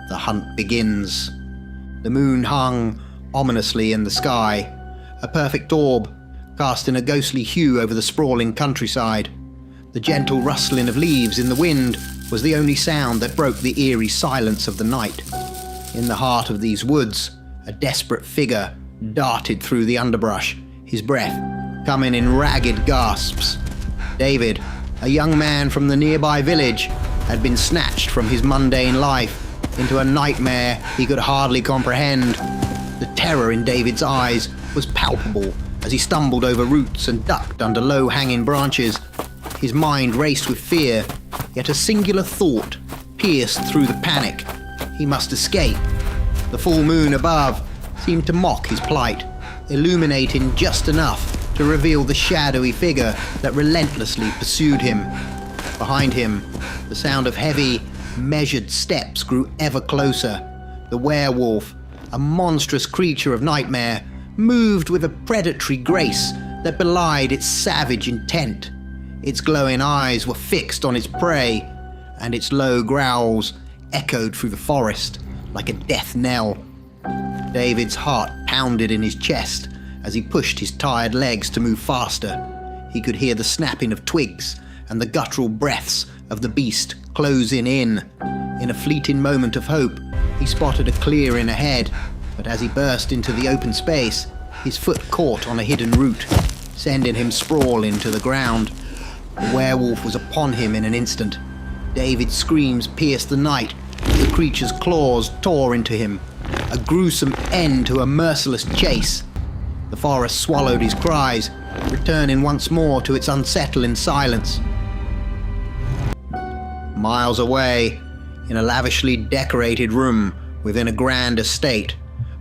the hunt begins. The moon hung ominously in the sky, a perfect orb, casting a ghostly hue over the sprawling countryside. The gentle rustling of leaves in the wind was the only sound that broke the eerie silence of the night. In the heart of these woods, a desperate figure darted through the underbrush, his breath coming in ragged gasps. David, a young man from the nearby village, had been snatched from his mundane life into a nightmare he could hardly comprehend. The terror in David's eyes was palpable as he stumbled over roots and ducked under low-hanging branches. His mind raced with fear, yet a singular thought pierced through the panic. He must escape. The full moon above seemed to mock his plight, illuminating just enough to reveal the shadowy figure that relentlessly pursued him. Behind him, the sound of heavy, measured steps grew ever closer. The werewolf, a monstrous creature of nightmare, moved with a predatory grace that belied its savage intent. Its glowing eyes were fixed on its prey, and its low growls echoed through the forest like a death knell. David's heart pounded in his chest as he pushed his tired legs to move faster. He could hear the snapping of twigs and the guttural breaths of the beast closing in. In a fleeting moment of hope, he spotted a clearing ahead, but as he burst into the open space, his foot caught on a hidden root, sending him sprawling to the ground. The werewolf was upon him in an instant. David's screams pierced the night as the creature's claws tore into him, a gruesome end to a merciless chase. The forest swallowed his cries, returning once more to its unsettling silence. Miles away, in a lavishly decorated room within a grand estate,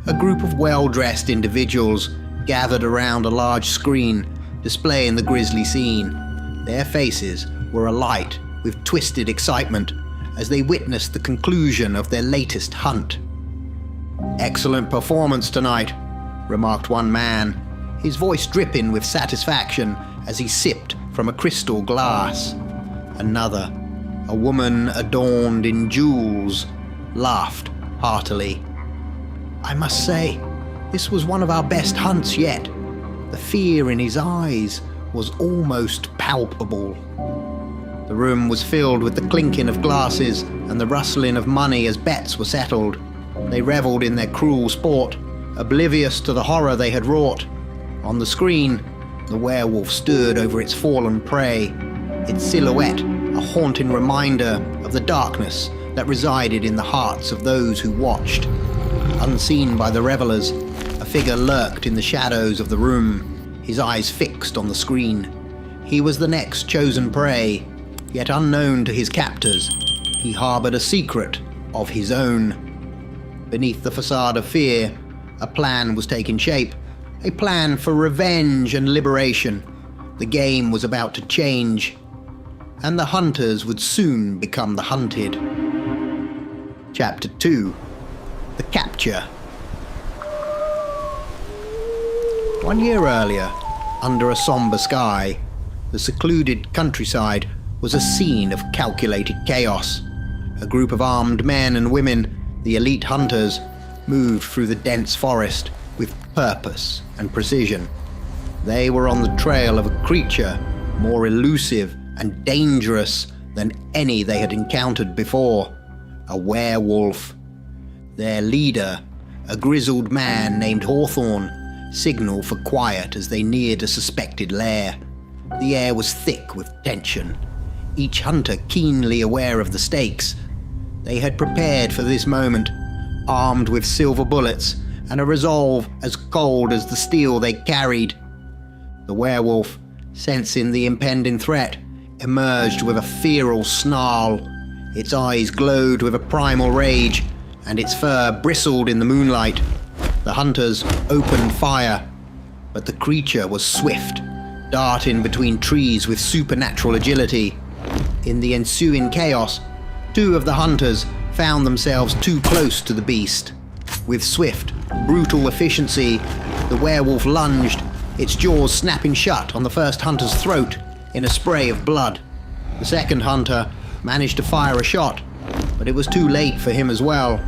a group of well-dressed individuals gathered around a large screen displaying the grisly scene. Their faces were alight with twisted excitement as they witnessed the conclusion of their latest hunt. "Excellent performance tonight," remarked one man, his voice dripping with satisfaction as he sipped from a crystal glass. Another, a woman adorned in jewels, laughed heartily. "I must say, this was one of our best hunts yet." The fear in his eyes was almost palpable. The room was filled with the clinking of glasses and the rustling of money as bets were settled. They revelled in their cruel sport, oblivious to the horror they had wrought. On the screen, the werewolf stood over its fallen prey, its silhouette a haunting reminder of the darkness that resided in the hearts of those who watched. Unseen by the revelers, a figure lurked in the shadows of the room, his eyes fixed on the screen. He was the next chosen prey, yet unknown to his captors. He harbored a secret of his own. Beneath the facade of fear, a plan was taking shape, a plan for revenge and liberation. The game was about to change, and the hunters would soon become the hunted. Chapter 2: The Capture. 1 year earlier, under a somber sky, the secluded countryside was a scene of calculated chaos. A group of armed men and women, the elite hunters, moved through the dense forest with purpose and precision. They were on the trail of a creature more elusive and dangerous than any they had encountered before, a werewolf. Their leader, a grizzled man named Hawthorne, signaled for quiet as they neared a suspected lair. The air was thick with tension, each hunter keenly aware of the stakes. They had prepared for this moment, armed with silver bullets and a resolve as cold as the steel they carried. The werewolf, sensing the impending threat, emerged with a feral snarl. Its eyes glowed with a primal rage, and its fur bristled in the moonlight. The hunters opened fire, but the creature was swift, darting between trees with supernatural agility. In the ensuing chaos, two of the hunters found themselves too close to the beast. With swift, brutal efficiency, the werewolf lunged, its jaws snapping shut on the first hunter's throat in a spray of blood. The second hunter managed to fire a shot, but it was too late for him as well.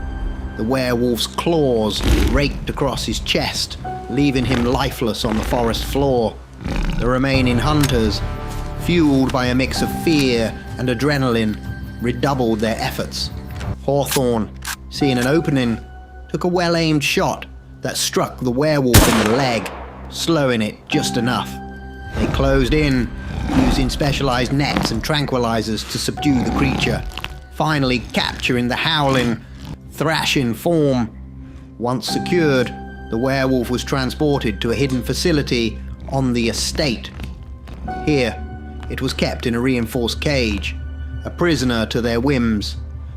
The werewolf's claws raked across his chest, leaving him lifeless on the forest floor. The remaining hunters, fueled by a mix of fear and adrenaline, redoubled their efforts. Hawthorne, seeing an opening, took a well-aimed shot that struck the werewolf in the leg, slowing it just enough. They closed in, using specialized nets and tranquilizers to subdue the creature, finally capturing the howling, thrashing form. Once secured, the werewolf was transported to a hidden facility on the estate. Here, it was kept in a reinforced cage, a prisoner to their whims.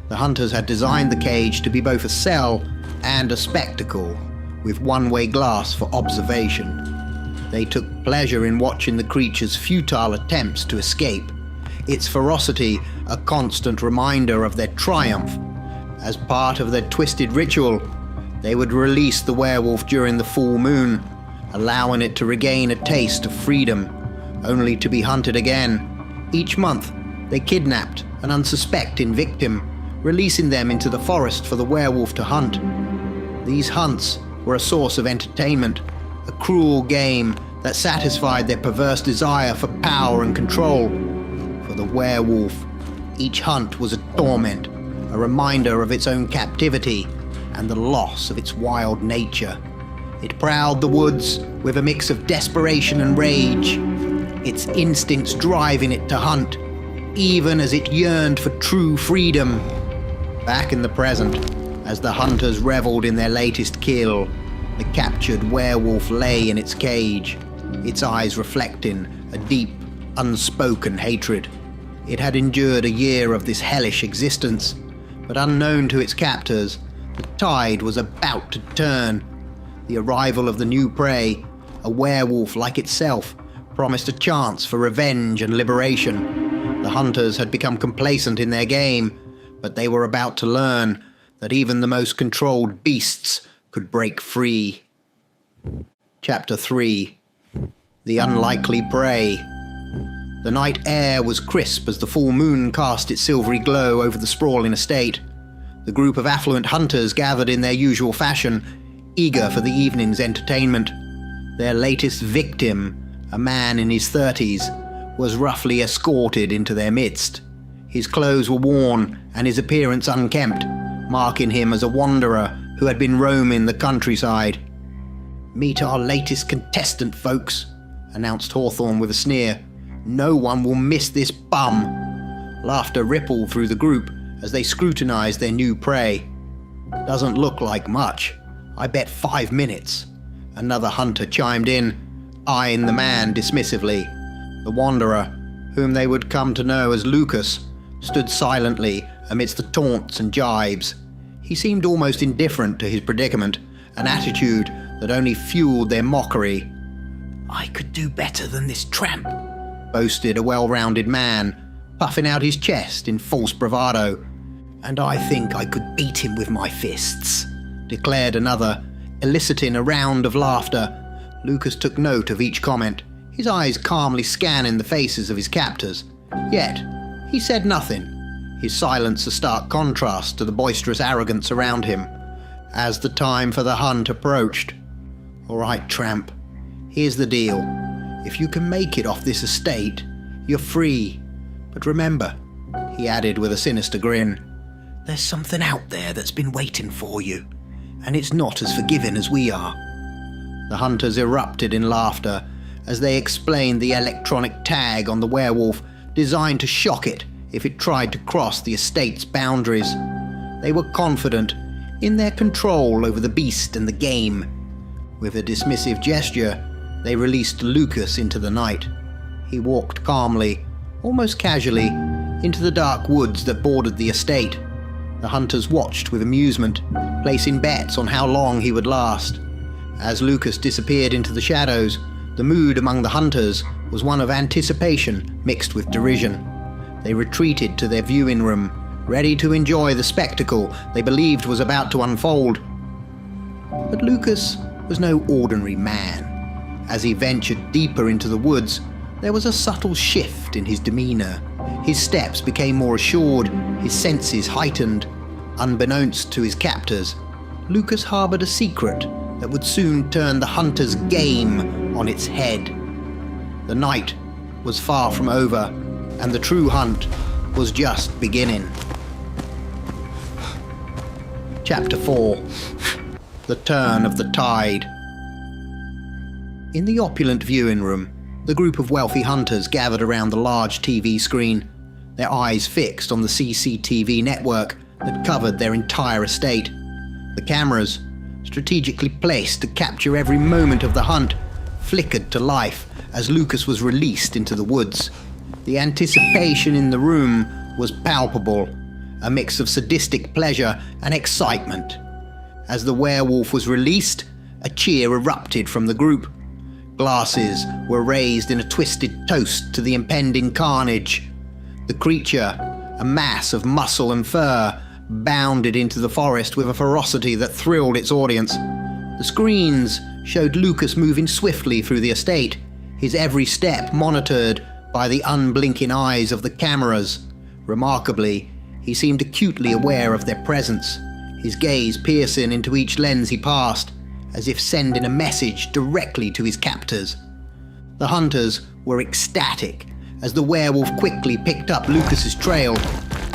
The hunters had designed the cage to be both a cell and a spectacle, with one-way glass for observation. They took pleasure in watching the creature's futile attempts to escape, its ferocity a constant reminder of their triumph. As part of their twisted ritual, they would release the werewolf during the full moon, allowing it to regain a taste of freedom, only to be hunted again. Each month, they kidnapped an unsuspecting victim, releasing them into the forest for the werewolf to hunt. These hunts were a source of entertainment, a cruel game that satisfied their perverse desire for power and control. For the werewolf, each hunt was a torment, a reminder of its own captivity and the loss of its wild nature. It prowled the woods with a mix of desperation and rage, its instincts driving it to hunt, even as it yearned for true freedom. Back in the present, as the hunters reveled in their latest kill, the captured werewolf lay in its cage, its eyes reflecting a deep, unspoken hatred. It had endured a year of this hellish existence, but unknown to its captors, the tide was about to turn. The arrival of the new prey, a werewolf like itself, promised a chance for revenge and liberation. The hunters had become complacent in their game, but they were about to learn that even the most controlled beasts could break free. Chapter 3. The Unlikely Prey. The night air was crisp as the full moon cast its silvery glow over the sprawling estate. The group of affluent hunters gathered in their usual fashion, eager for the evening's entertainment. Their latest victim, a man in his 30s, was roughly escorted into their midst. His clothes were worn and his appearance unkempt, marking him as a wanderer who had been roaming the countryside. "Meet our latest contestant, folks," announced Hawthorne with a sneer. "No one will miss this bum." Laughter rippled through the group as they scrutinized their new prey. "Doesn't look like much. I bet 5 minutes." Another hunter chimed in, eyeing the man dismissively. The wanderer, whom they would come to know as Lucas, stood silently amidst the taunts and jibes. He seemed almost indifferent to his predicament, an attitude that only fueled their mockery. "I could do better than this tramp," boasted a well-rounded man, puffing out his chest in false bravado. "And I think I could beat him with my fists," declared another, eliciting a round of laughter. Lucas took note of each comment, his eyes calmly scanning the faces of his captors. Yet, he said nothing, his silence a stark contrast to the boisterous arrogance around him. As the time for the hunt approached, "All right, tramp, here's the deal. If you can make it off this estate, you're free. But remember," he added with a sinister grin, "there's something out there that's been waiting for you, and it's not as forgiving as we are." The hunters erupted in laughter as they explained the electronic tag on the werewolf designed to shock it if it tried to cross the estate's boundaries. They were confident in their control over the beast and the game. With a dismissive gesture, they released Lucas into the night. He walked calmly, almost casually, into the dark woods that bordered the estate. The hunters watched with amusement, placing bets on how long he would last. As Lucas disappeared into the shadows, the mood among the hunters was one of anticipation mixed with derision. They retreated to their viewing room, ready to enjoy the spectacle they believed was about to unfold. But Lucas was no ordinary man. As he ventured deeper into the woods, there was a subtle shift in his demeanor. His steps became more assured, his senses heightened. Unbeknownst to his captors, Lucas harbored a secret that would soon turn the hunter's game on its head. The night was far from over, and the true hunt was just beginning. Chapter 4. The Turn of the Tide. In the opulent viewing room, the group of wealthy hunters gathered around the large TV screen, their eyes fixed on the CCTV network that covered their entire estate. The cameras, strategically placed to capture every moment of the hunt, flickered to life as Lucas was released into the woods. The anticipation in the room was palpable, a mix of sadistic pleasure and excitement. As the werewolf was released, a cheer erupted from the group. Glasses were raised in a twisted toast to the impending carnage. The creature, a mass of muscle and fur, bounded into the forest with a ferocity that thrilled its audience. The screens showed Lucas moving swiftly through the estate, his every step monitored by the unblinking eyes of the cameras. Remarkably, he seemed acutely aware of their presence, his gaze piercing into each lens he passed, as if sending a message directly to his captors. The hunters were ecstatic as the werewolf quickly picked up Lucas's trail.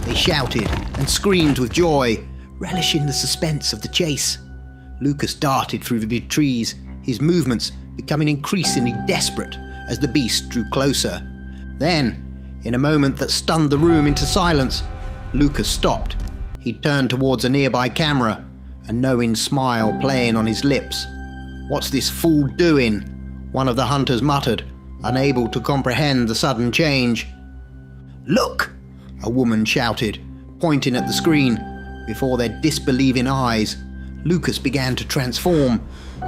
They shouted and screamed with joy, relishing the suspense of the chase. Lucas darted through the trees, his movements becoming increasingly desperate as the beast drew closer. Then, in a moment that stunned the room into silence, Lucas stopped. He turned towards a nearby camera, a knowing smile playing on his lips. "What's this fool doing?" one of the hunters muttered, unable to comprehend the sudden change. "Look!" a woman shouted, pointing at the screen. Before their disbelieving eyes, Lucas began to transform.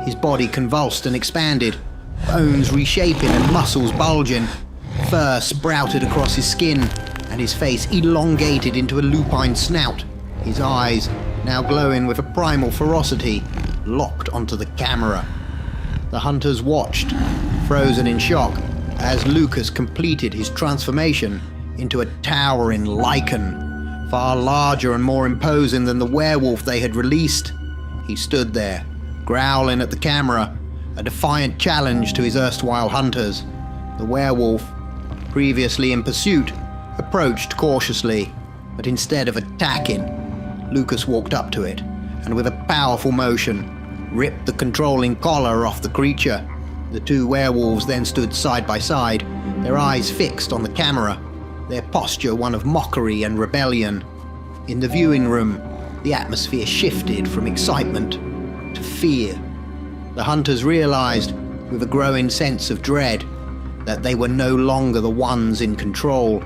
His body convulsed and expanded, bones reshaping and muscles bulging. Fur sprouted across his skin, and his face elongated into a lupine snout. His eyes, now glowing with a primal ferocity, locked onto the camera. The hunters watched, frozen in shock, as Lucas completed his transformation into a towering lichen, far larger and more imposing than the werewolf they had released. He stood there, growling at the camera, a defiant challenge to his erstwhile hunters. The werewolf, previously in pursuit, approached cautiously, but instead of attacking, Lucas walked up to it, and with a powerful motion, ripped the controlling collar off the creature. The two werewolves then stood side by side, their eyes fixed on the camera, their posture one of mockery and rebellion. In the viewing room, the atmosphere shifted from excitement to fear. The hunters realized, with a growing sense of dread, that they were no longer the ones in control.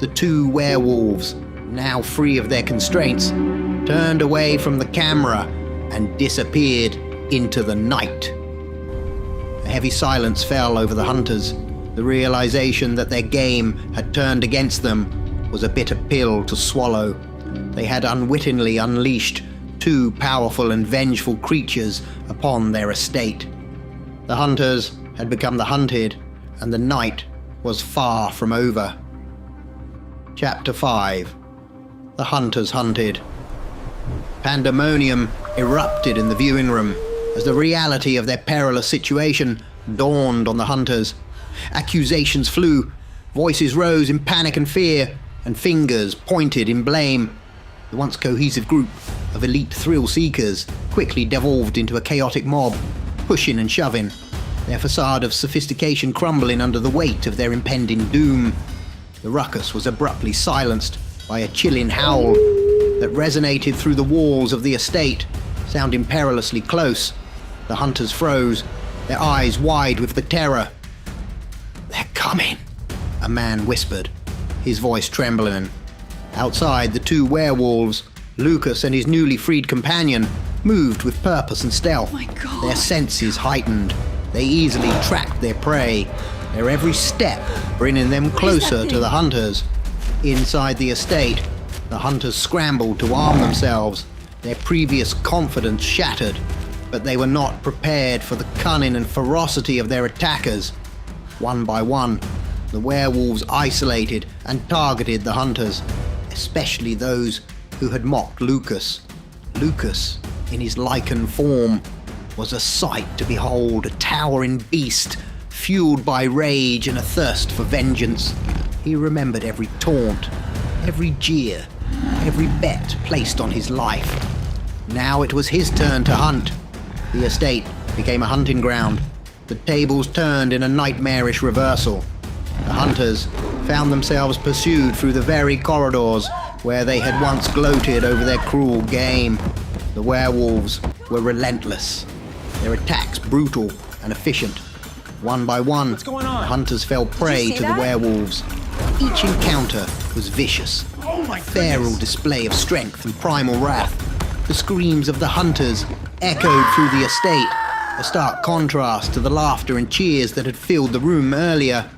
The two werewolves, now free of their constraints, turned away from the camera and disappeared into the night. A heavy silence fell over the hunters. The realization that their game had turned against them was a bitter pill to swallow. They had unwittingly unleashed two powerful and vengeful creatures upon their estate. The hunters had become the hunted, and the night was far from over. Chapter 5. The Hunters Hunted. Pandemonium erupted in the viewing room as the reality of their perilous situation dawned on the hunters. Accusations flew, voices rose in panic and fear, and fingers pointed in blame. The once cohesive group of elite thrill-seekers quickly devolved into a chaotic mob, pushing and shoving, their facade of sophistication crumbling under the weight of their impending doom. The ruckus was abruptly silenced by a chilling howl that resonated through the walls of the estate, sounding perilously close. The hunters froze, their eyes wide with the terror. "They're coming," a man whispered, his voice trembling. Outside, the two werewolves, Lucas and his newly freed companion, moved with purpose and stealth, my God. their senses heightened. They easily tracked their prey, their every step bringing them closer to the hunters. Inside the estate, the hunters scrambled to arm themselves, their previous confidence shattered, but they were not prepared for the cunning and ferocity of their attackers. One by one, the werewolves isolated and targeted the hunters, especially those who had mocked Lucas. Lucas, in his lichen form, was a sight to behold, a towering beast, fueled by rage and a thirst for vengeance. He remembered every taunt, every jeer, every bet placed on his life. Now it was his turn to hunt. The estate became a hunting ground. The tables turned in a nightmarish reversal. The hunters found themselves pursued through the very corridors where they had once gloated over their cruel game. The werewolves were relentless, their attacks brutal and efficient. One by one, the hunters fell prey to the werewolves. Each encounter was vicious, a feral display of strength and primal wrath. The screams of the hunters echoed through the estate, a stark contrast to the laughter and cheers that had filled the room earlier.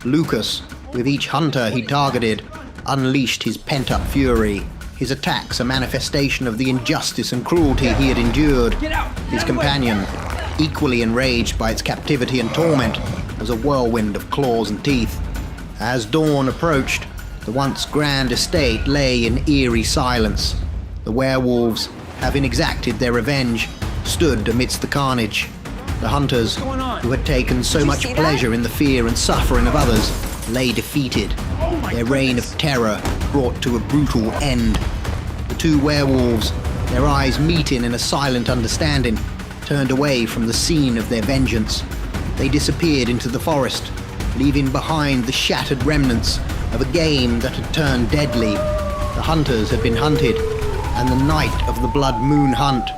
Lucas, with each hunter he targeted, unleashed his pent-up fury, his attacks a manifestation of the injustice and cruelty he had endured. His companion, equally enraged by its captivity and torment, was a whirlwind of claws and teeth. As dawn approached, the once grand estate lay in eerie silence. The werewolves, having exacted their revenge, stood amidst the carnage. The hunters, who had taken so much pleasure in the fear and suffering of others, lay defeated, their reign of terror brought to a brutal end. The two werewolves, their eyes meeting in a silent understanding, turned away from the scene of their vengeance. They disappeared into the forest, leaving behind the shattered remnants of a game that had turned deadly. The hunters had been hunted, and the night of the blood moon hunt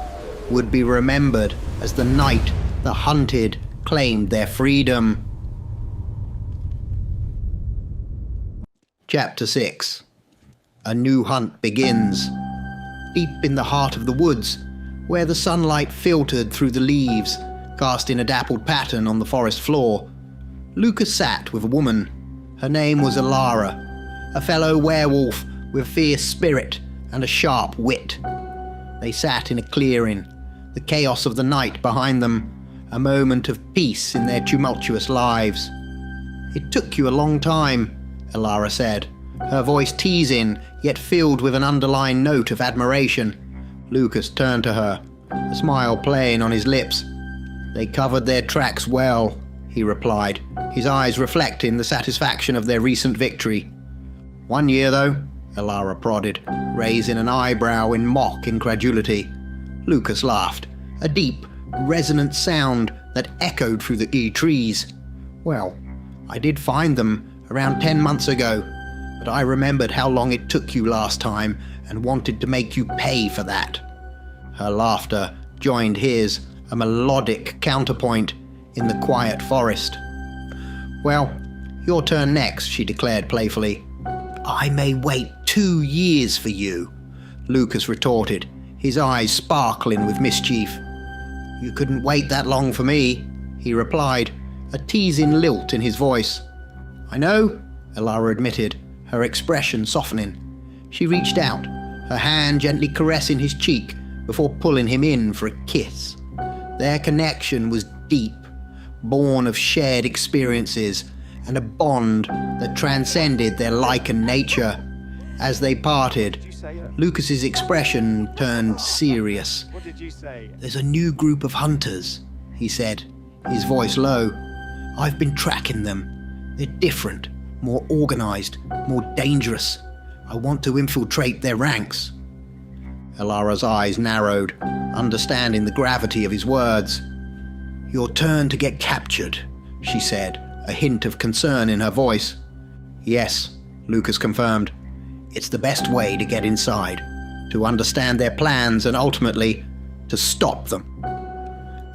would be remembered as the night the hunted claimed their freedom. Chapter 6. A new hunt begins. Deep in the heart of the woods, where the sunlight filtered through the leaves, casting a dappled pattern on the forest floor, Lucas sat with a woman. Her name was Alara, a fellow werewolf with fierce spirit and a sharp wit. They sat in a clearing, the chaos of the night behind them, a moment of peace in their tumultuous lives. "It took you a long time," Alara said, her voice teasing, yet filled with an underlying note of admiration. Lucas turned to her, a smile playing on his lips. "They covered their tracks well," he replied, his eyes reflecting the satisfaction of their recent victory. "1 year, though?" Alara prodded, raising an eyebrow in mock incredulity. Lucas laughed, a deep, resonant sound that echoed through the trees. "Well, I did find them around 10 months ago, but I remembered how long it took you last time and wanted to make you pay for that." Her laughter joined his, a melodic counterpoint in the quiet forest. "Well, your turn next," she declared playfully. "I may wait 2 years for you," Lucas retorted, his eyes sparkling with mischief. "You couldn't wait that long for me," he replied, a teasing lilt in his voice. "I know," Alara admitted, her expression softening. She reached out, her hand gently caressing his cheek before pulling him in for a kiss. Their connection was deep, born of shared experiences and a bond that transcended their lichen nature. As they parted, Lucas's expression turned serious. What did you say? "There's a new group of hunters," he said, his voice low. "I've been tracking them. They're different, more organized, more dangerous. I want to infiltrate their ranks." Alara's eyes narrowed, understanding the gravity of his words. "Your turn to get captured," she said, a hint of concern in her voice. "Yes," Lucas confirmed. "It's the best way to get inside, to understand their plans and ultimately to stop them."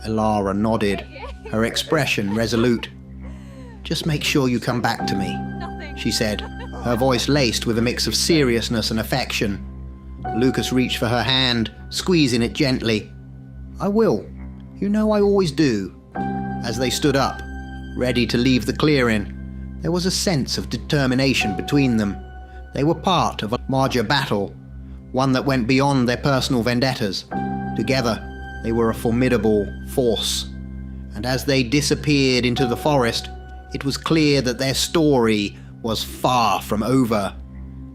Alara nodded, her expression resolute. "Just make sure you come back to me," she said, her voice laced with a mix of seriousness and affection. Lucas reached for her hand, squeezing it gently. "I will. You know I always do." As they stood up, ready to leave the clearing, there was a sense of determination between them. They were part of a larger battle, one that went beyond their personal vendettas. Together, they were a formidable force. And as they disappeared into the forest, it was clear that their story was far from over.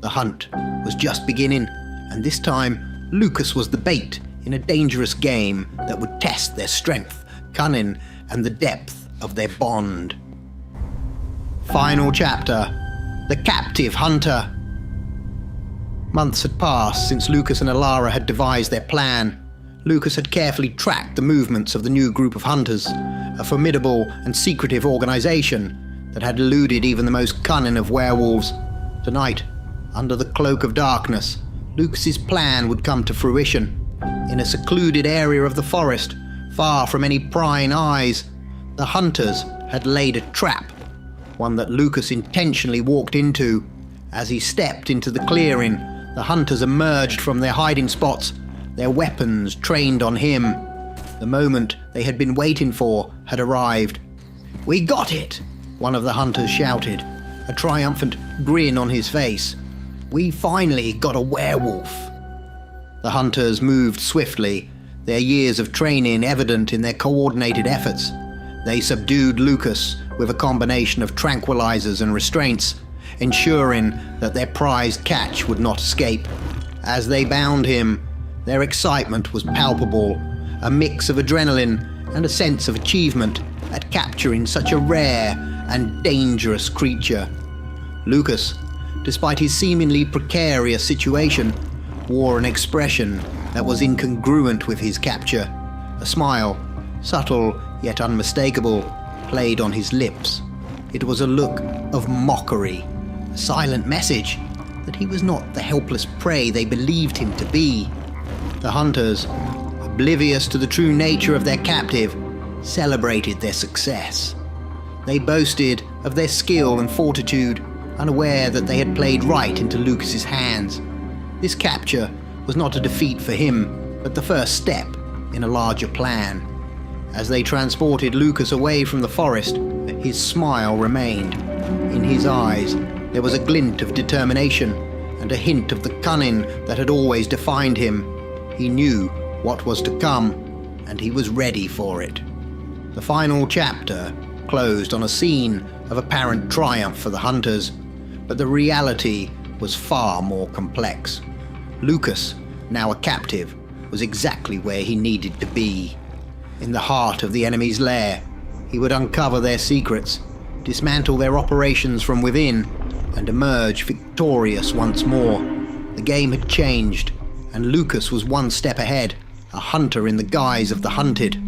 The hunt was just beginning, and this time, Lucas was the bait in a dangerous game that would test their strength, cunning, and the depth of their bond. Final chapter: The Captive Hunter. Months had passed since Lucas and Alara had devised their plan. Lucas had carefully tracked the movements of the new group of hunters, a formidable and secretive organization that had eluded even the most cunning of werewolves. Tonight, under the cloak of darkness, Lucas's plan would come to fruition. In a secluded area of the forest, far from any prying eyes, the hunters had laid a trap, one that Lucas intentionally walked into. As he stepped into the clearing, the hunters emerged from their hiding spots, their weapons trained on him. The moment they had been waiting for had arrived. "We got it!" one of the hunters shouted, a triumphant grin on his face. "We finally got a werewolf." The hunters moved swiftly, their years of training evident in their coordinated efforts. They subdued Lucas with a combination of tranquilizers and restraints, ensuring that their prized catch would not escape. As they bound him, their excitement was palpable, a mix of adrenaline and a sense of achievement at capturing such a rare and dangerous creature. Lucas, despite his seemingly precarious situation, wore an expression that was incongruent with his capture. A smile, subtle yet unmistakable, played on his lips. It was a look of mockery, a silent message that he was not the helpless prey they believed him to be. The hunters, oblivious to the true nature of their captive, celebrated their success. They boasted of their skill and fortitude, unaware that they had played right into Lucas's hands. This capture was not a defeat for him, but the first step in a larger plan. As they transported Lucas away from the forest, his smile remained. In his eyes, there was a glint of determination and a hint of the cunning that had always defined him. He knew what was to come, and he was ready for it. The final chapter closed on a scene of apparent triumph for the hunters, but the reality was far more complex. Lucas, now a captive, was exactly where he needed to be. In the heart of the enemy's lair, he would uncover their secrets, dismantle their operations from within, and emerge victorious once more. The game had changed, and Lucas was one step ahead, a hunter in the guise of the hunted.